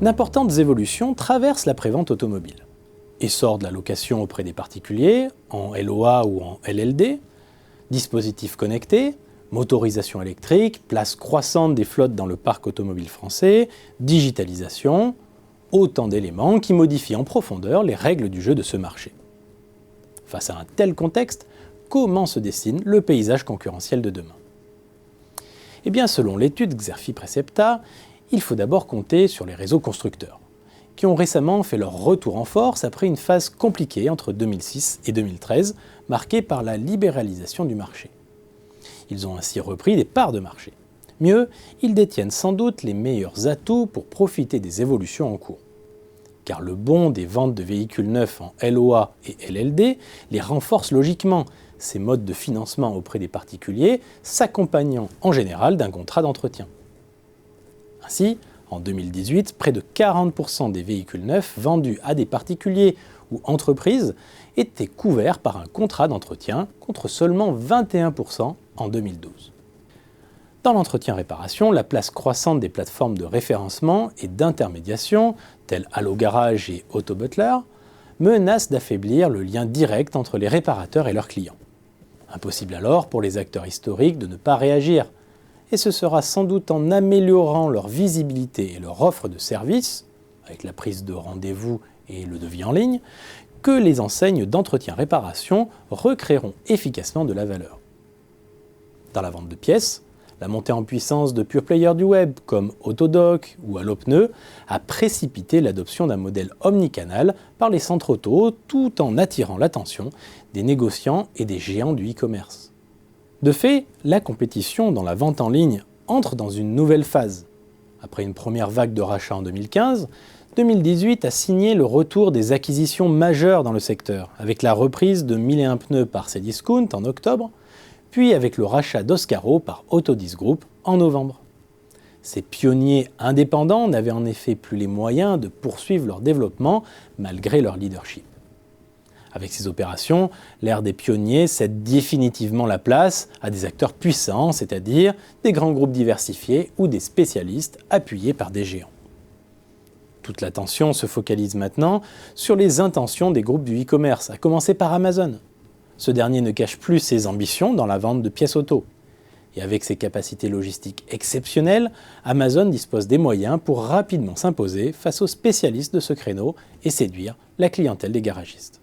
D'importantes évolutions traversent la prévente automobile. Essor de la location auprès des particuliers, en LOA ou en LLD, dispositifs connectés, motorisation électrique, place croissante des flottes dans le parc automobile français, digitalisation, autant d'éléments qui modifient en profondeur les règles du jeu de ce marché. Face à un tel contexte, comment se dessine le paysage concurrentiel de demain ? Eh bien, selon l'étude Xerfi Precepta, il faut d'abord compter sur les réseaux constructeurs, qui ont récemment fait leur retour en force après une phase compliquée entre 2006 et 2013, marquée par la libéralisation du marché. Ils ont ainsi repris des parts de marché. Mieux, ils détiennent sans doute les meilleurs atouts pour profiter des évolutions en cours. Car le bond des ventes de véhicules neufs en LOA et LLD les renforce logiquement, ces modes de financement auprès des particuliers s'accompagnant en général d'un contrat d'entretien. Ainsi, en 2018, près de 40% des véhicules neufs vendus à des particuliers ou entreprises étaient couverts par un contrat d'entretien contre seulement 21% en 2012. Dans l'entretien-réparation, la place croissante des plateformes de référencement et d'intermédiation, telles Allo Garage et Auto Butler, menace d'affaiblir le lien direct entre les réparateurs et leurs clients. Impossible alors pour les acteurs historiques de ne pas réagir, et ce sera sans doute en améliorant leur visibilité et leur offre de services, avec la prise de rendez-vous et le devis en ligne, que les enseignes d'entretien-réparation recréeront efficacement de la valeur. Dans la vente de pièces, la montée en puissance de pure players du web comme Autodoc ou Allopneu a précipité l'adoption d'un modèle omnicanal par les centres auto tout en attirant l'attention des négociants et des géants du e-commerce. De fait, la compétition dans la vente en ligne entre dans une nouvelle phase. Après une première vague de rachats en 2015, 2018 a signé le retour des acquisitions majeures dans le secteur, avec la reprise de 1001 pneus par Cdiscount en octobre, puis avec le rachat d'Oscaro par Autodis Group en novembre. Ces pionniers indépendants n'avaient en effet plus les moyens de poursuivre leur développement malgré leur leadership. Avec ces opérations, l'ère des pionniers cède définitivement la place à des acteurs puissants, c'est-à-dire des grands groupes diversifiés ou des spécialistes appuyés par des géants. Toute l'attention se focalise maintenant sur les intentions des groupes du e-commerce, à commencer par Amazon. Ce dernier ne cache plus ses ambitions dans la vente de pièces auto. Et avec ses capacités logistiques exceptionnelles, Amazon dispose des moyens pour rapidement s'imposer face aux spécialistes de ce créneau et séduire la clientèle des garagistes.